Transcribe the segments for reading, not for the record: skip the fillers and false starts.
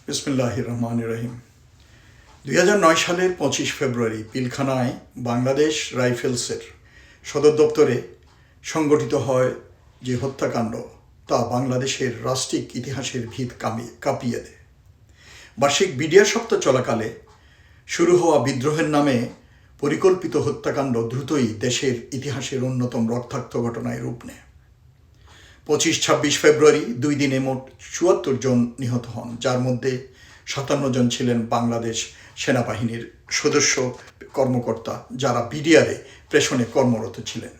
বিসমিল্লাহির রহমানির রহিম। 2009 সালের 25 ফেব্রুয়ারি পিলখানায় বাংলাদেশ রাইফেলসের সদর দপ্তরে সংগঠিত হয় যে হত্যাকাণ্ড, তা বাংলাদেশের রাষ্ট্রিক ইতিহাসের ভিত কাঁপিয়ে দেয়। বার্ষিক বিডিআর সপ্তাহ চলাকালে শুরু হওয়া বিদ্রোহের নামে পরিকল্পিত হত্যাকাণ্ড দ্রুতই দেশের ইতিহাসের অন্যতম রক্তাক্ত ঘটনায় রূপ নেয়। 25-26 ফেব্রুয়ারি 2 দিনে মোট 74 জন নিহত হন, যার মধ্যে 57 জন ছিলেন বাংলাদেশ সেনাবাহিনীর সদস্য কর্মকর্তা, যারা বিডিআরে প্রেষণে কর্মরত ছিলেন।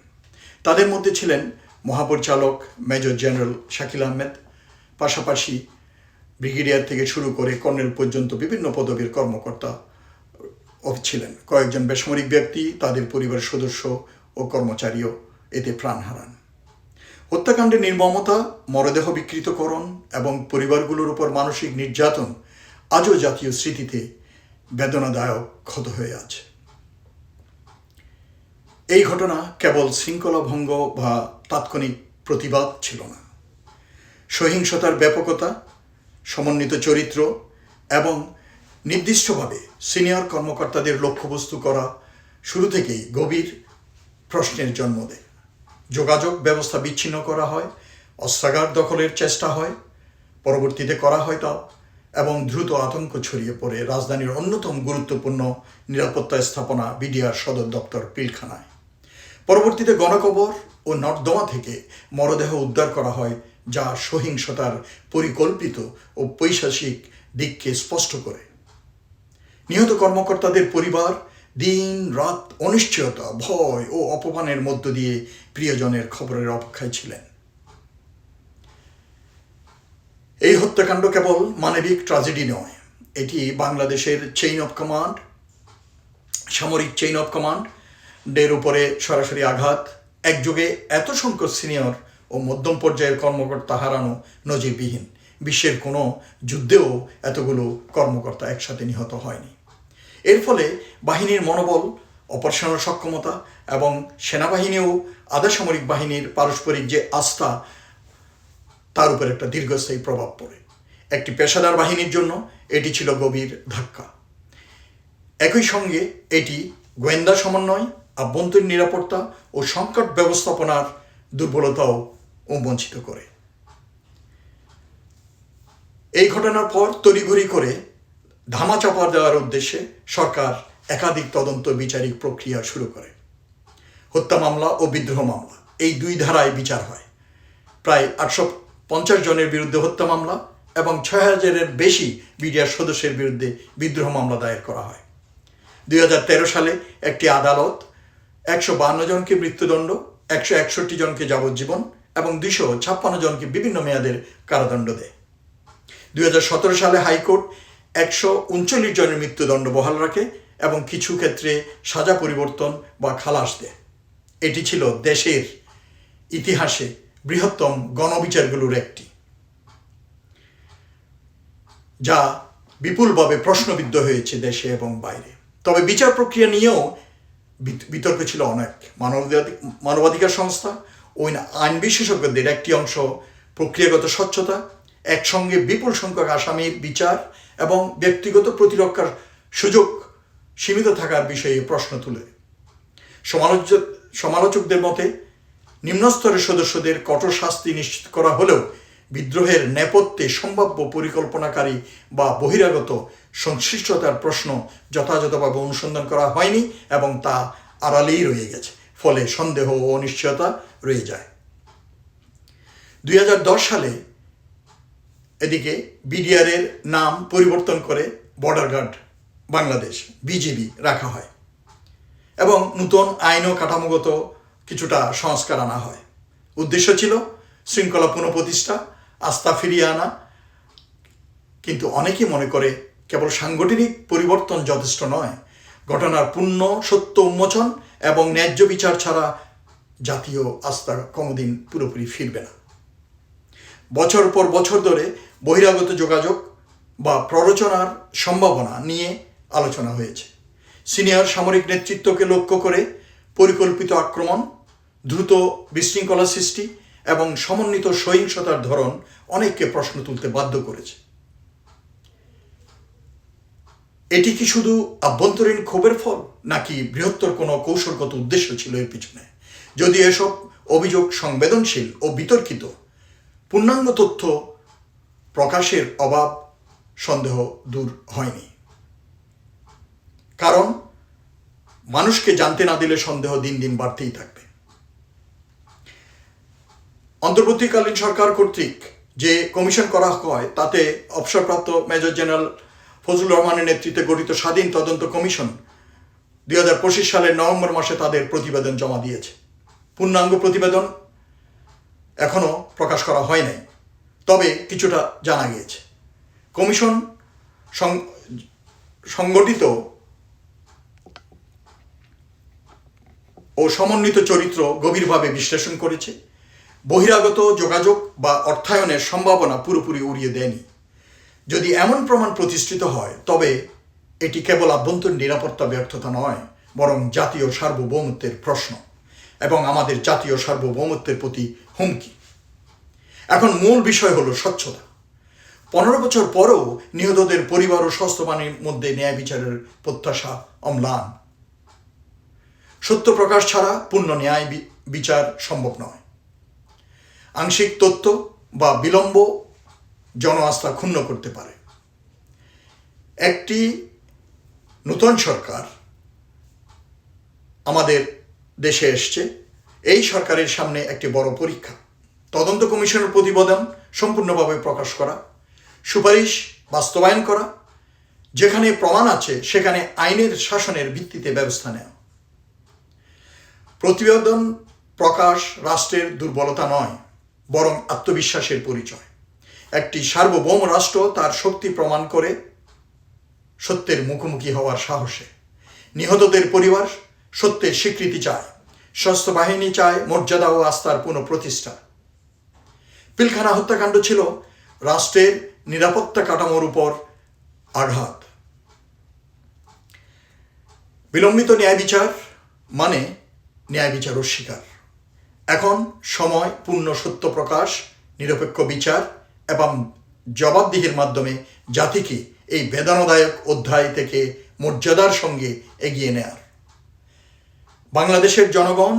তাদের মধ্যে ছিলেন মহাপরিচালক মেজর জেনারেল শাকিল আহমেদ, পাশাপাশি ব্রিগেডিয়ার থেকে শুরু করে কর্নেল পর্যন্ত বিভিন্ন পদবীর কর্মকর্তা ছিলেন। কয়েকজন বেসামরিক ব্যক্তি, তাদের পরিবারের সদস্য ও কর্মচারীও এতে প্রাণ হারান। হত্যাকাণ্ডের নির্মমতা, মরদেহ বিকৃতকরণ এবং পরিবারগুলোর উপর মানসিক নির্যাতন আজও জাতীয় স্মৃতিতে বেদনাদায়ক ক্ষত হয়ে আছে। এই ঘটনা কেবল শৃঙ্খলা ভঙ্গ বা তাৎক্ষণিক প্রতিবাদ ছিল না। সহিংসতার ব্যাপকতা, সমন্বিত চরিত্র এবং নির্দিষ্টভাবে সিনিয়র কর্মকর্তাদের লক্ষ্যবস্তু করা শুরু থেকেই গভীর প্রশ্নের জন্ম দেয়। যোগাযোগ ব্যবস্থা বিচ্ছিন্ন করা হয়, অস্ত্রাগার দখলের চেষ্টা হয়, পরবর্তীতে করা হয় তাও, এবং দ্রুত আতঙ্ক ছড়িয়ে পড়ে রাজধানীর অন্যতম গুরুত্বপূর্ণ নিরাপত্তা স্থাপনা বিডিআর সদর দপ্তর পিলখানায়। পরবর্তীতে গণকবর ও নর্দমা থেকে মরদেহ উদ্ধার করা হয়, যা সহিংসতার পরিকল্পিত ও পৈশাচিক দিককে স্পষ্ট করে। নিহত কর্মকর্তাদের পরিবার দিন রাত অনিশ্চয়তা, ভয় ও অপমানের মধ্য দিয়ে প্রিয়জনের খবরের অপেক্ষায় ছিলেন। এই হত্যাকাণ্ড কেবল মানবিক ট্র্যাজেডি নয়, এটি বাংলাদেশের চেইন অফ কমান্ড, সামরিক চেইন অফ কমান্ডের উপরে সরাসরি আঘাত। একযোগে এত সংখ্যক সিনিয়র ও মধ্যম পর্যায়ের কর্মকর্তা হারানো নজিরবিহীন। বিশ্বের কোনো যুদ্ধেও এতগুলো কর্মকর্তা একসাথে নিহত হয়নি। এর ফলে বাহিনীর মনোবল, অপারেশনাল সক্ষমতা এবং সেনাবাহিনী ও আধা সামরিক বাহিনীর পারস্পরিক যে আস্থা, তার উপর একটা দীর্ঘস্থায়ী প্রভাব পড়ে। একটি পেশাদার বাহিনীর জন্য এটি ছিল গভীর ধাক্কা। একই সঙ্গে এটি গোয়েন্দা সমন্বয়, আভ্যন্তরীণ নিরাপত্তা ও সংকট ব্যবস্থাপনার দুর্বলতাও উন্মোচিত করে। এই ঘটনার পর তড়িঘড়ি করে ধামাচাপা দেওয়ার উদ্দেশ্যে সরকার একাধিক তদন্ত বিচারিক প্রক্রিয়া শুরু করে। হত্যা মামলা ও বিদ্রোহ মামলা, এই দুই ধারায় বিচার হয়। প্রায় 850 জনের বিরুদ্ধে হত্যা মামলা এবং 6000-এর বেশি বিডিআর সদস্যের বিরুদ্ধে বিদ্রোহ মামলা দায়ের করা হয়। 2013 সালে একটি আদালত 152 জনকে মৃত্যুদণ্ড, 161 জনকে যাবজ্জীবন এবং 256 জনকে বিভিন্ন মেয়াদের কারাদণ্ড দেয়। 2017 সালে হাইকোর্ট 139 জনের মৃত্যুদণ্ড বহাল রাখে এবং কিছু ক্ষেত্রে সাজা পরিবর্তন বা খালাস দেয়। এটি ছিল দেশের ইতিহাসে বৃহত্তম গণবিচারগুলোর একটি, যা বিপুলভাবে প্রশ্নবিদ্ধ হয়েছে দেশে এবং বাইরে। তবে বিচার প্রক্রিয়া নিয়েও বিতর্ক ছিল অনেক। মানবাধিকার সংস্থা ও আইন বিশেষজ্ঞদের একটি অংশ প্রক্রিয়াগত স্বচ্ছতা, একসঙ্গে বিপুল সংখ্যক আসামির বিচার এবং ব্যক্তিগত প্রতিরক্ষার সুযোগ সীমিত থাকার বিষয়ে প্রশ্ন তুলে। সমালোচকদের মতে নিম্নস্তরের সদস্যদের কঠোর শাস্তি নিশ্চিত করা হলেও বিদ্রোহের নেপথ্যে সম্ভাব্য পরিকল্পনাকারী বা বহিরাগত সংশ্লিষ্টতার প্রশ্ন যথাযথভাবে অনুসন্ধান করা হয়নি এবং তা আড়ালেই রয়ে গেছে। ফলে সন্দেহ ও অনিশ্চয়তা রয়ে যায়। 2010 সালে এদিকে বিডিআরের নাম পরিবর্তন করে বর্ডার গার্ড বাংলাদেশ বিজিবি রাখা হয় এবং নতুন আইন ও কাঠামোগত কিছুটা সংস্কার আনা হয়। উদ্দেশ্য ছিল শৃঙ্খলা পুনঃপ্রতিষ্ঠা, আস্থা ফিরিয়ে আনা। কিন্তু অনেকেই মনে করে কেবল সাংগঠনিক পরিবর্তন যথেষ্ট নয়, ঘটনার পূর্ণ সত্য উন্মোচন এবং ন্যায্য বিচার ছাড়া জাতীয় আস্থা কোনোদিন পুরোপুরি ফিরবে না। বছর পর বছর ধরে বহিরাগত যোগাযোগ বা প্ররোচনার সম্ভাবনা নিয়ে আলোচনা হয়েছে। সিনিয়র সামরিক নেতৃত্বকে লক্ষ্য করে পরিকল্পিত আক্রমণ, দ্রুত বিশৃঙ্খলা সৃষ্টি এবং সমন্বিত সহিংসতার ধরন অনেককে প্রশ্ন তুলতে বাধ্য করেছে। এটি কি শুধু আভ্যন্তরীণ ক্ষোভের ফল, নাকি বৃহত্তর কোনো কৌশলগত উদ্দেশ্য ছিল এর পিছনে? যদি এসব অভিযোগ সংবেদনশীল ও বিতর্কিত, পূর্ণাঙ্গ তথ্য প্রকাশের অভাব সন্দেহ দূর হয়নি। কারণ মানুষকে জানতে না দিলে সন্দেহ দিন দিন বাড়তেই থাকবে। অন্তর্বর্তীকালীন সরকার কর্তৃক যে কমিশন করা হয় তাতে অবসরপ্রাপ্ত মেজর জেনারেল ফজলুর রহমানের নেতৃত্বে গঠিত স্বাধীন তদন্ত কমিশন 2025 সালের নভেম্বর মাসে তাদের প্রতিবেদন জমা দিয়েছে। পূর্ণাঙ্গ প্রতিবেদন এখনো প্রকাশ করা হয় নাই, তবে কিছুটা জানা গিয়েছে। কমিশন সংগঠিত ও সমন্বিত চরিত্র গভীরভাবে বিশ্লেষণ করেছে, বহিরাগত যোগাযোগ বা অর্থায়নের সম্ভাবনা পুরোপুরি উড়িয়ে দেয়নি। যদি এমন প্রমাণ প্রতিষ্ঠিত হয় তবে এটি কেবল আভ্যন্তরীণ নিরাপত্তা ব্যর্থতা নয়, বরং জাতীয় সার্বভৌমত্বের প্রশ্ন এবং আমাদের জাতীয় সার্বভৌমত্বের প্রতি হুমকি। এখন মূল বিষয় হলো স্বচ্ছতা। 15 বছর পরেও নিহতদের পরিবার ও স্বাস্থ্যবাণীর মধ্যে ন্যায় বিচারের প্রত্যাশা অম্লান। সত্য প্রকাশ ছাড়া পূর্ণ ন্যায় বিচার সম্ভব নয়। আংশিক তথ্য বা বিলম্ব জন আস্থা ক্ষুণ্ণ করতে পারে। একটি নতুন সরকার আমাদের দেশে এসছে। এই সরকারের সামনে একটি বড় পরীক্ষা। তদন্ত কমিশনের প্রতিবেদন সম্পূর্ণভাবে প্রকাশ করা, সুপারিশ বাস্তবায়ন করা, যেখানে প্রমাণ আছে সেখানে আইনের শাসনের ভিত্তিতে ব্যবস্থা নেওয়া। প্রতিবেদন প্রকাশ রাষ্ট্রের দুর্বলতা নয়, বরং আত্মবিশ্বাসের পরিচয়। একটি সার্বভৌম রাষ্ট্র তার শক্তি প্রমাণ করে সত্যের মুখোমুখি হওয়ার সাহসে। নিহতদের পরিবার সত্যের স্বীকৃতি চায়, সশস্ত্র বাহিনী চায় মর্যাদা ও আস্থার পুনঃপ্রতিষ্ঠা। পিলখানা হত্যাকাণ্ড ছিল রাষ্ট্রের নিরাপত্তা কাঠামোর উপর আঘাত। বিলম্বিত ন্যায় বিচার মানে ন্যায় বিচার অস্বীকার। এখন সময় পূর্ণ সত্য প্রকাশ, নিরপেক্ষ বিচার এবং জবাবদিহির মাধ্যমে জাতিকে এই বেদনাদায়ক অধ্যায় থেকে মর্যাদার সঙ্গে এগিয়ে নেয়ার। বাংলাদেশের জনগণ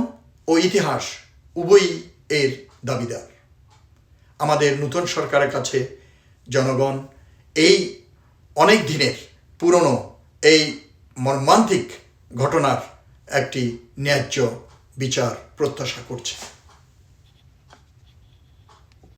ও ইতিহাস উভয়ই এর দাবিদার। আমাদের নতুন সরকারের কাছে জনগণ এই অনেক দিনের পুরনো এই মর্মান্তিক ঘটনার একটি ন্যায্য বিচার প্রত্যাশা করছে।